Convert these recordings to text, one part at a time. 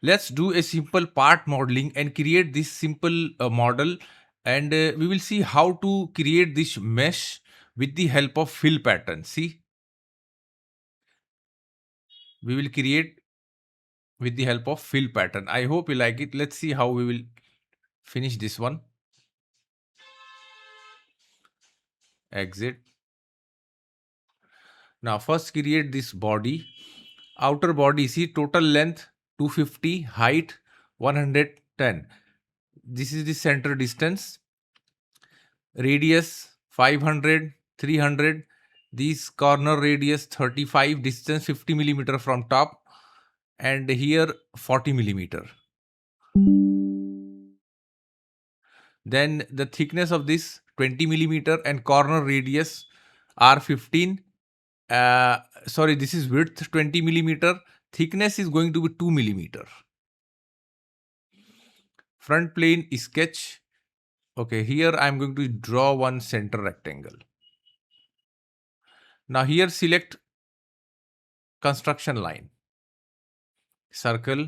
Let's do a simple part modeling and create this simple model, and we will see how to create this mesh with the help of fill pattern. See, we will create with the help of fill pattern. I hope you like it. Let's see how we will finish this one. Exit. Now first create this body. Outer body, see, total length 250, height 110. This is the center distance. Radius 500, 300. These corner radius 35, distance 50 millimeter from top, and here 40 millimeter. Then the thickness of this 20 millimeter and corner radius are 15. Sorry, this is width 20 millimeter. Thickness is going to be 2 millimeter. Front plane sketch. Okay, here I am going to draw one center rectangle. Now here select construction line. Circle.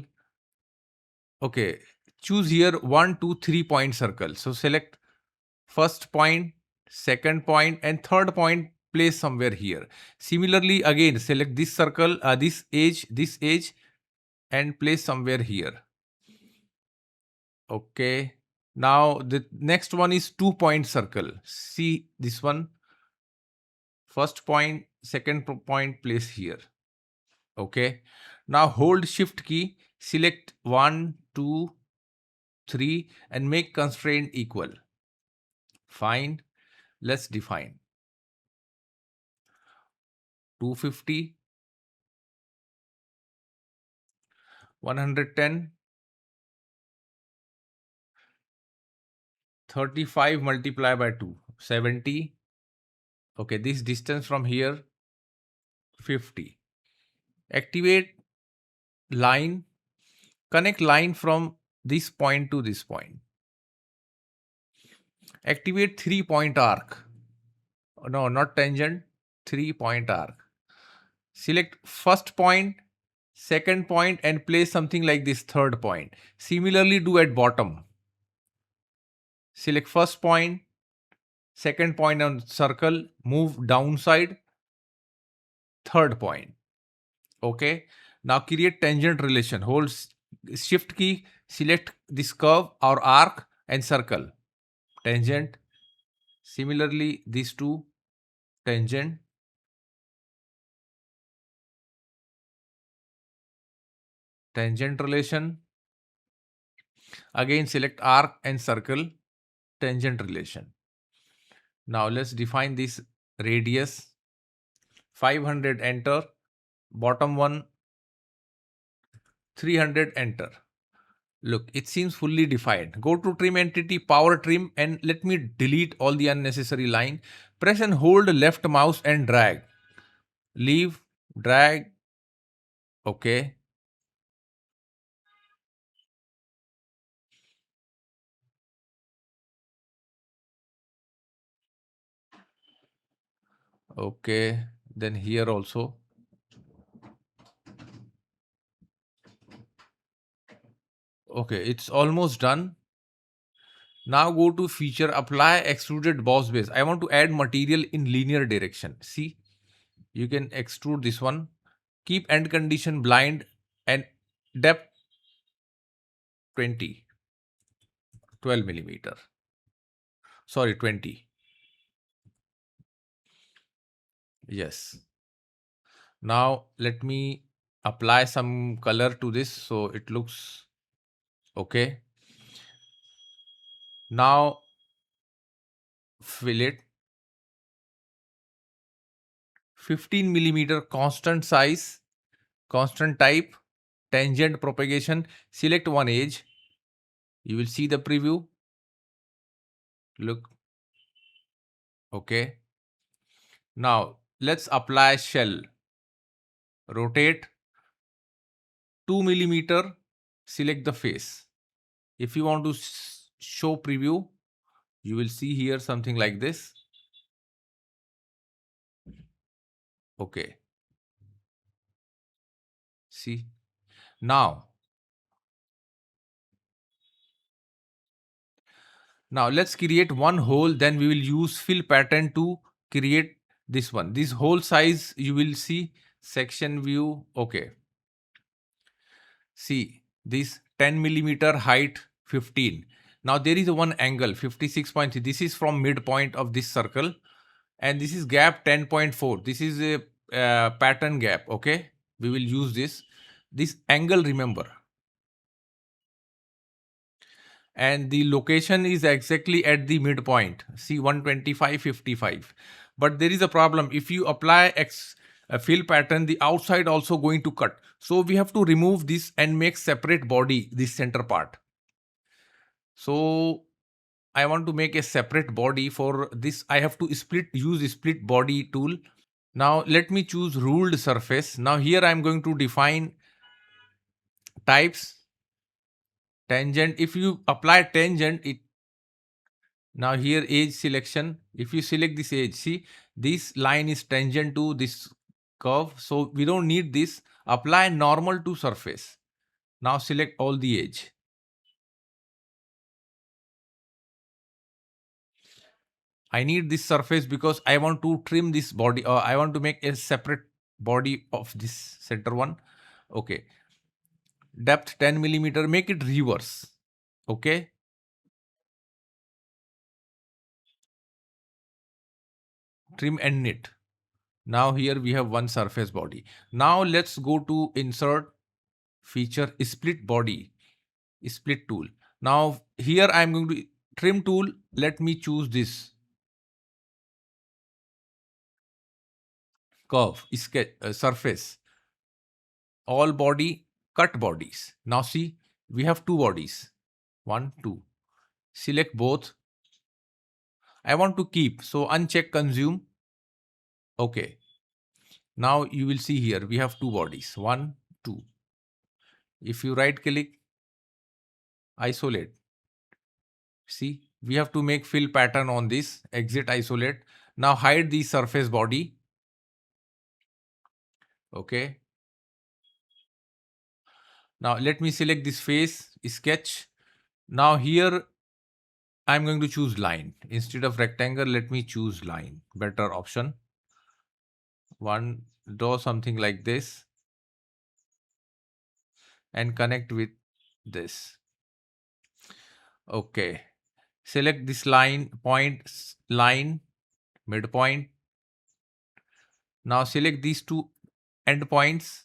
Okay, choose here 1, 2, 3 point circle. So select first point, second point, and third point, place somewhere here. Similarly, again select this circle, this edge, and place somewhere here. Okay. Now the next one is 2 point circle. See this one. First point, second point, place here. Okay. Now hold shift key, select 1, 2, 3 and make constraint equal. Fine. Let's define 250, 110, 35 multiplied by 2, 70. Okay, this distance from here 50. Activate line, connect line from this point to this point. Activate 3 point arc. No, not tangent, 3 point arc. Select first point, second point and place something like this third point. Similarly do at bottom. Select first point, second point on circle, move downside, third point. Okay. Now create tangent relation. Hold shift key, select this curve or arc and circle. Tangent. Similarly, these two, tangent. Tangent relation. Again select arc and circle, tangent relation. Now let's define this radius. 500, enter. Bottom one 300, enter. Look, it seems fully defined. Go to trim entity, power trim, and let me delete all the unnecessary line. Press and hold left mouse and drag. Leave, drag. Okay. Okay. Then here also. Okay, it's almost done. Now go to feature, apply extruded boss base. I want to add material in linear direction. See, you can extrude this one. Keep end condition blind and depth 20, 12 millimeter. Sorry, 20. Yes. Now let me apply some color to this so it looks okay. Now fillet 15 millimeter, constant size, constant type, tangent propagation. Select one edge. You will see the preview. Look. Okay. Now let's apply shell. Rotate 2 millimeter. Select the face. If you want to show preview, you will see here something like this. Okay. See. Now Now let's create one hole, then we will use fill pattern to create this one. This hole size you will see section view. Okay. See this 10 millimeter height 15. Now there is a one angle 56.3. This is from midpoint of this circle, and this is gap 10.4. This is a pattern gap. Okay. We will use this angle, remember. And the location is exactly at the midpoint. See 125.55. But there is a problem. If you apply a fill pattern, the outside also going to cut. So we have to remove this and make separate body, this center part. So I want to make a separate body. For this I have to use split body tool. Now let me choose ruled surface. Now here I am going to define types. Tangent. If you apply tangent, it now here edge selection. If you select this edge, see this line is tangent to this curve, so we don't need this. Apply normal to surface. Now select all the edge. I need this surface because I want to trim this body, or I want to make a separate body of this center one. Okay. Depth 10 millimeter, make it reverse. Okay. Trim and knit. Now here we have one surface body. Now let's go to insert feature split body, split tool. Now here I am going to trim tool. Let me choose this curve, sketch, surface, all body, cut bodies. Now see, we have two bodies, 1, 2. Select both. I want to keep, so uncheck consume. Okay. Now you will see here we have two bodies, 1, 2. If you right click, isolate. See, we have to make fill pattern on this, exit, isolate. Now hide the surface body. Okay. Now let me select this face, sketch. Now here I'm going to choose line. Instead of rectangle, let me choose line. Better option. One, draw something like this and connect with this. Okay. Select this line, line, midpoint. Now select these two endpoints.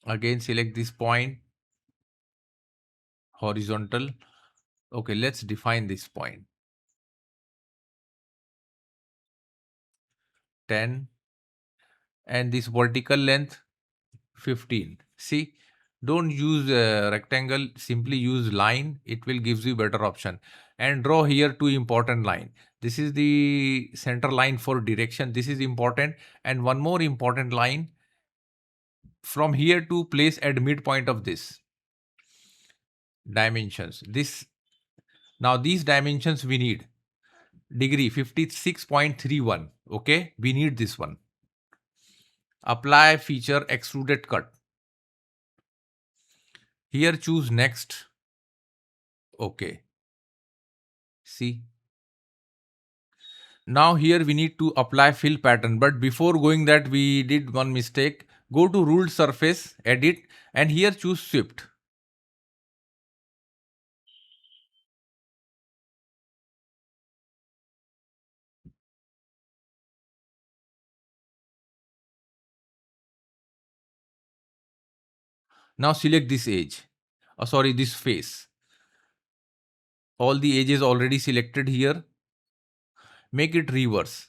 Again, select this point, horizontal. Okay, let's define this point. 10, and this vertical length 15. See, don't use rectangle, simply use line. It will gives you better option. And draw here two important line. This is the center line for direction. This is important. And one more important line from here to place at midpoint of this. Dimensions. This now these dimensions we need. Degree 56.31. Okay, we need this one. Apply feature extruded cut. Here choose next. Okay. See. Now here we need to apply fill pattern, but before going that we did one mistake. Go to ruled surface, edit, and here choose swept. Now select this edge. Sorry, this face. All the edges already selected here. Make it reverse.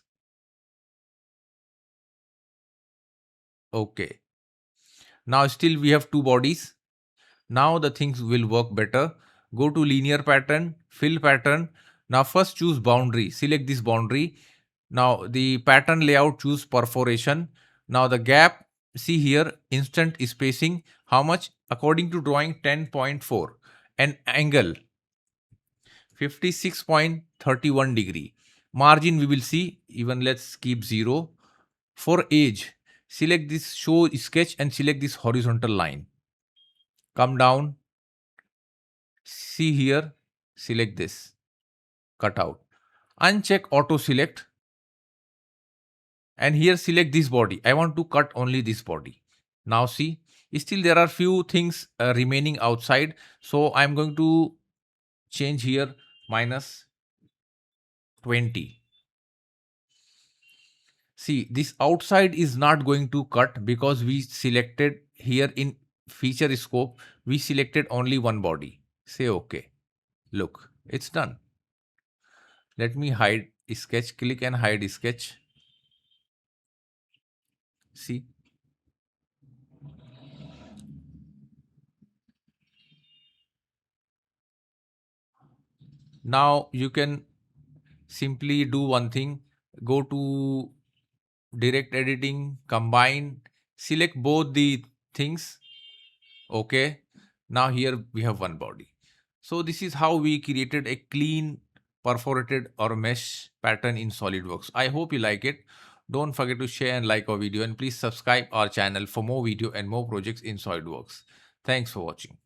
Okay. Now still we have two bodies. Now the things will work better. Go to linear pattern, fill pattern. Now first choose boundary. Select this boundary. Now the pattern layout, choose perforation. Now the gap, see here, instant spacing. How much? According to drawing 10.4. And angle 56.31 degree. Margin we will see, even let's keep 0. For edge, select this show sketch and select this horizontal line. Come down, see here, select this, cut out. Uncheck auto select and here select this body. I want to cut only this body. Now see, still there are few things remaining outside. So I'm going to change here minus 20. See, this outside is not going to cut because we selected here in feature scope, we selected only one body. Say OK. Look, it's done. Let me hide sketch, click and hide sketch. See. Now you can simply do one thing, go to direct editing, combine, select both the things. Okay. Now here we have one body. So this is how we created a clean perforated or mesh pattern in SolidWorks. I hope you like it. Don't forget to share and like our video and please subscribe our channel for more video and more projects in SolidWorks. Thanks for watching.